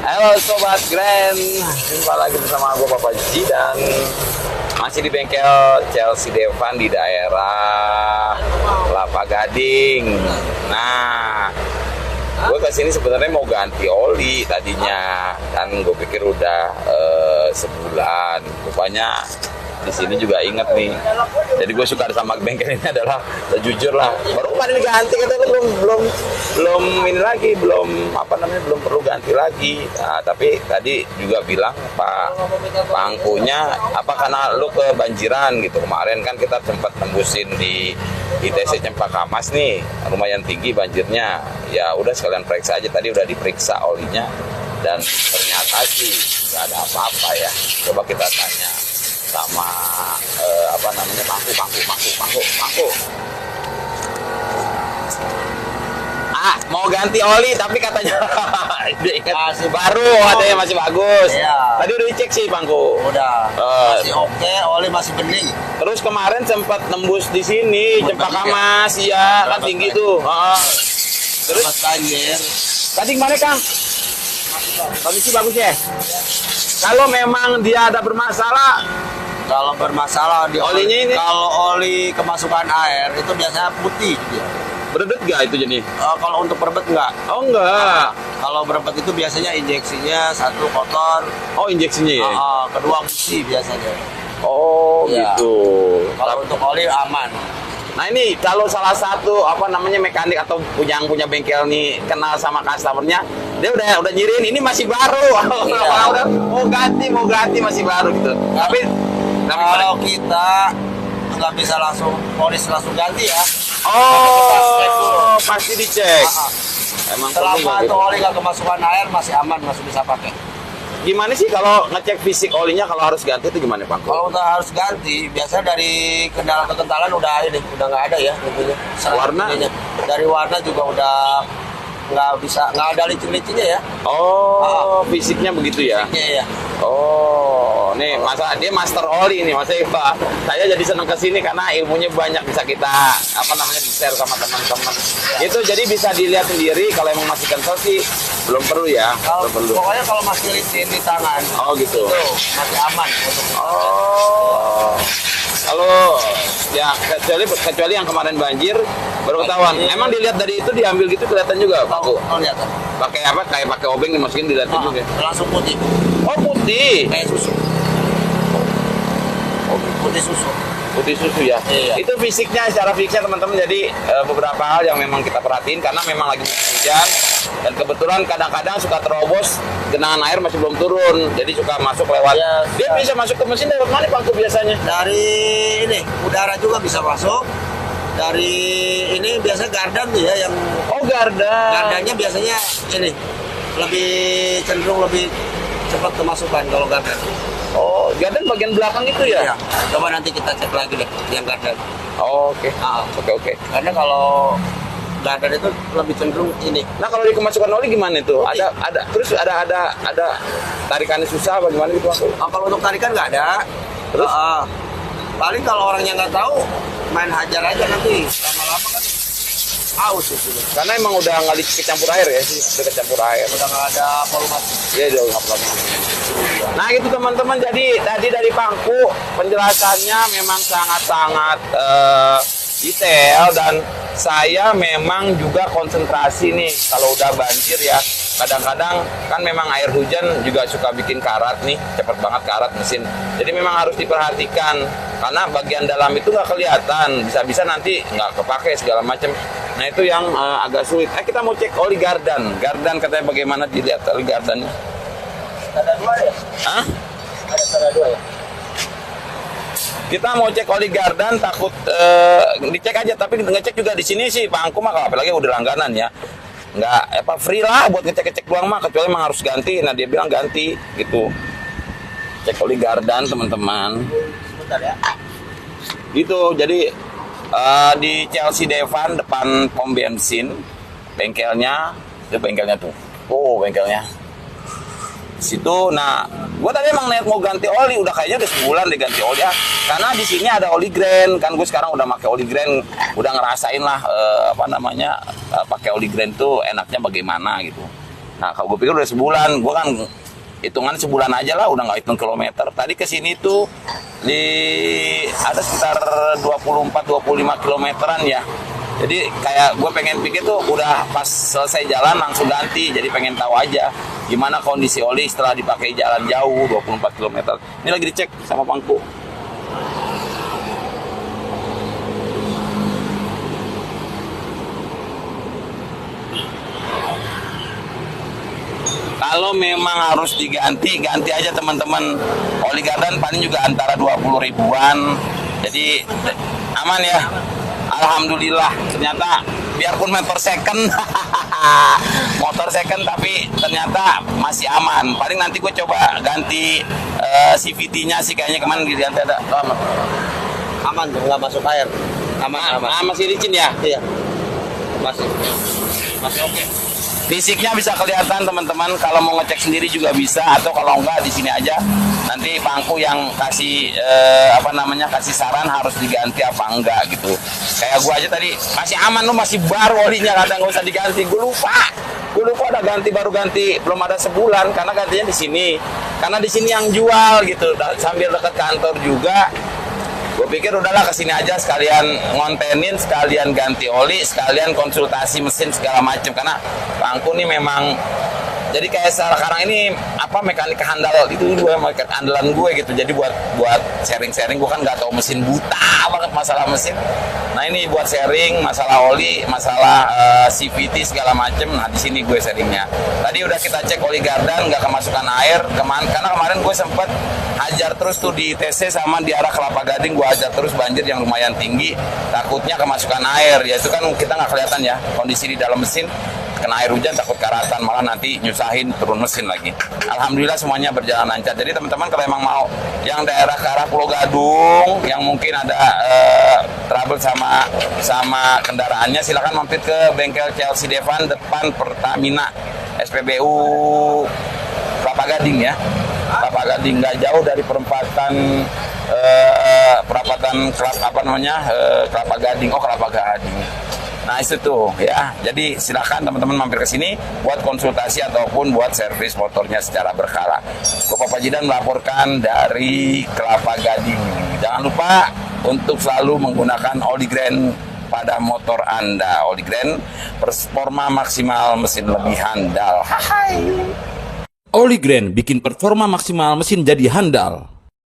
Halo Sobat Grand, jumpa lagi bersama gue Papa Ji dan masih di bengkel Chelsea Devan di daerah Kelapa Gading. Nah, gue kesini sebenarnya mau ganti oli tadinya, kan gue pikir udah sebulan. Rupanya di sini juga inget nih. Jadi gue suka sama bengkel ini adalah jujur lah. Baru kemarin diganti katanya belum ini lagi, belum perlu ganti lagi. Nah, tapi tadi juga bilang Pak Pangkunya karena lu kebanjiran gitu. Kemarin kan kita sempat nembusin di ITC Cempaka Mas nih, lumayan tinggi banjirnya. Ya udah sekalian periksa aja, tadi udah diperiksa olinya dan ternyata sih nggak ada apa-apa ya. Coba kita tanya sama Pangku. Mau ganti oli tapi katanya masih baru, katanya masih bagus. Iya. Tadi udah dicek sih Pangku. Udah. Masih oke, oli masih bening. Terus kemarin sempat nembus di sini Cempaka Mas, ya kan tinggi tuh. Terus banjir. tadi gimana Kang? Kondisi bagus ya? Kalau memang dia ada bermasalah, Kalau bermasalah di Olinya ini? Kalau oli kemasukan air itu biasanya putih dia. beredet gak itu jadi? Kalau untuk berebet enggak. Oh enggak. Kalau berebet itu biasanya injeksinya satu kotor, Oh injeksinya ya? kedua bersih biasanya. Oh Iya. gitu. Kalau untuk oli aman. Nah ini kalau salah satu mekanik atau yang punya bengkel nih kenal sama customernya, dia udah nyirin ini masih baru. Iya. mau ganti masih baru gitu. Tapi Kalau kita nggak bisa langsung polis langsung ganti ya. pasti dicek. Emang perlu Selama nggak itu gitu? oli nggak kemasukan air masih aman, masih bisa pakai. Gimana sih kalau ngecek fisik olinya kalau harus ganti itu gimana Pak? Kalau udah harus ganti, biasanya dari kendala kekentalan udah udah nggak ada ya. Intinya. Warna? Intinya. Dari warna juga udah nggak ada licin-licinnya ya. Fisiknya begitu ya? Iya. Nih masa dia master oli nih, Mas Eva. Saya jadi senang kesini karena ilmunya banyak bisa kita di-share sama teman-teman. Itu jadi bisa dilihat sendiri. Kalau emang masih kental sih belum perlu ya. Kalau Belum perlu. pokoknya kalau masih licin di tangan, Gitu. itu masih aman untuk Kalau ya kecuali yang kemarin banjir baru ketahuan. Emang dilihat dari itu diambil gitu kelihatan juga Pak. lihat. Pakai apa? Kayak pakai obeng dimasukin dilihatin juga. Langsung putih, Oh putih. kayak susu. Putih susu. Putih susu ya. Iya. Itu secara fisiknya teman-teman, jadi beberapa hal yang memang kita perhatiin karena memang lagi musim hujan dan kebetulan kadang-kadang suka terobos genangan air masih belum turun, jadi suka masuk lewat. Ya, Dia bisa masuk ke mesin lewat mana Pak biasanya? Dari ini udara juga bisa masuk. Dari ini biasa gardan tuh ya yang Gardan. gardannya biasanya ini cenderung lebih cepat kemasukan kalau gardan. Gardan bagian belakang itu ya? Iya. Coba nanti kita cek lagi deh yang gardan. Oke. Oke. Karena kalau gardan itu lebih cenderung ini. Nah kalau di kemasukan oli gimana itu? Putih. Terus ada tarikannya susah apa gimana gitu Pak? Kalau untuk tarikan nggak ada. Terus? Paling kalau orangnya nggak tahu main hajar aja nanti lama-lama kan haus itu. Karena emang udah nggak kecampur air ya sih, udah kecampur air. Udah nggak ada volume. Iya udah nggak perlu. Nah gitu teman-teman, jadi tadi dari Pangku penjelasannya memang sangat-sangat detail dan saya memang juga konsentrasi nih kalau udah banjir ya. Kadang-kadang kan memang air hujan juga suka bikin karat nih, cepet banget karat mesin. Jadi memang harus diperhatikan karena bagian dalam itu nggak kelihatan, bisa-bisa nanti nggak kepake segala macam. Nah itu yang agak sulit. Kita mau cek oli gardan. Gardan katanya bagaimana dilihat oli gardannya? Ada dua ya? Hah? Ada dua ya? Kita mau cek oli gardan, takut dicek aja, tapi ngecek juga di sini sih Pak Angku mah, apalagi udah langganan ya. Nggak free lah buat ngecek-ngecek doang mah, kecuali emang harus ganti. Nah dia bilang ganti gitu. Cek oli gardan teman-teman. Sebentar ya. Gitu. Jadi di Chelsea Devan depan pom bensin bengkelnya, itu bengkelnya tuh. Bengkelnya. Situ. Nah, gue tadi emang niat mau ganti oli, udah kayaknya udah sebulan deh ganti oli ya. Karena di sini ada oli Grand, kan gue sekarang udah pakai oli Grand, udah ngerasain lah pakai oli Grand tuh enaknya bagaimana gitu. Nah, kalau gue pikir udah sebulan, gue kan hitungan sebulan aja lah, udah nggak hitung kilometer. Tadi ke sini tuh ada sekitar 24-25 kilometeran ya. Jadi kayak gue pengen pikir tuh udah pas selesai jalan langsung ganti. Jadi pengen tahu aja gimana kondisi oli setelah dipakai jalan jauh 24 km. Ini lagi dicek sama Pangku. Kalau memang harus diganti, ganti aja teman-teman. Oli gardan paling juga antara 20 ribuan. Jadi aman ya. Alhamdulillah, ternyata biarpun motor second, motor second tapi ternyata masih aman. Paling nanti gue coba ganti CVT-nya sih kayaknya kemarin diganti ada. Aman tuh, nggak masuk air. Aman. Masih licin ya? Iya. Masih oke. Fisiknya bisa kelihatan teman-teman, kalau mau ngecek sendiri juga bisa, atau kalau enggak di sini aja nanti Pangku yang kasih kasih saran harus diganti apa enggak gitu. Kayak gua aja tadi masih aman, lu masih baru olinya, kata nggak usah diganti. Gue lupa ada baru ganti belum ada sebulan karena gantinya di sini, karena di sini yang jual gitu, sambil dekat kantor juga. Gue pikir udahlah kesini aja sekalian ngontenin, sekalian ganti oli, sekalian konsultasi mesin segala macam, karena Pangku nih memang jadi kayak sekarang ini mekanik handal itu gue mekanik andalan gue gitu. Jadi buat sharing-sharing, gue kan nggak tahu mesin, buta banget masalah mesin. Nah ini buat sharing masalah oli, masalah CVT segala macem. Nah di sini gue sharingnya. Tadi udah kita cek oli gardan nggak kemasukan air karena kemarin gue sempet hajar terus tuh di TC sama di arah Kelapa Gading, gue hajar terus banjir yang lumayan tinggi, takutnya kemasukan air. Ya itu kan kita nggak kelihatan ya kondisi di dalam mesin, kena air hujan takut karatan, malah nanti nyusahin turun mesin lagi. Alhamdulillah semuanya berjalan lancar. Jadi teman-teman kalau emang mau yang daerah ke arah Pulau Gadung yang mungkin ada trouble sama kendaraannya, silakan mampir ke bengkel Chelsea Devan depan Pertamina SPBU Kelapa Gading ya. Kelapa Gading nggak jauh dari perempatan Kelapa Gading. Kelapa Gading. Nah itu tuh ya, jadi silakan teman-teman mampir ke sini buat konsultasi ataupun buat servis motornya secara berkala. Bapak Pajidan melaporkan dari Kelapa Gading. Jangan lupa untuk selalu menggunakan oli grand pada motor Anda. Oli grand performa maksimal, mesin lebih handal. Oli grand bikin performa maksimal, mesin jadi handal.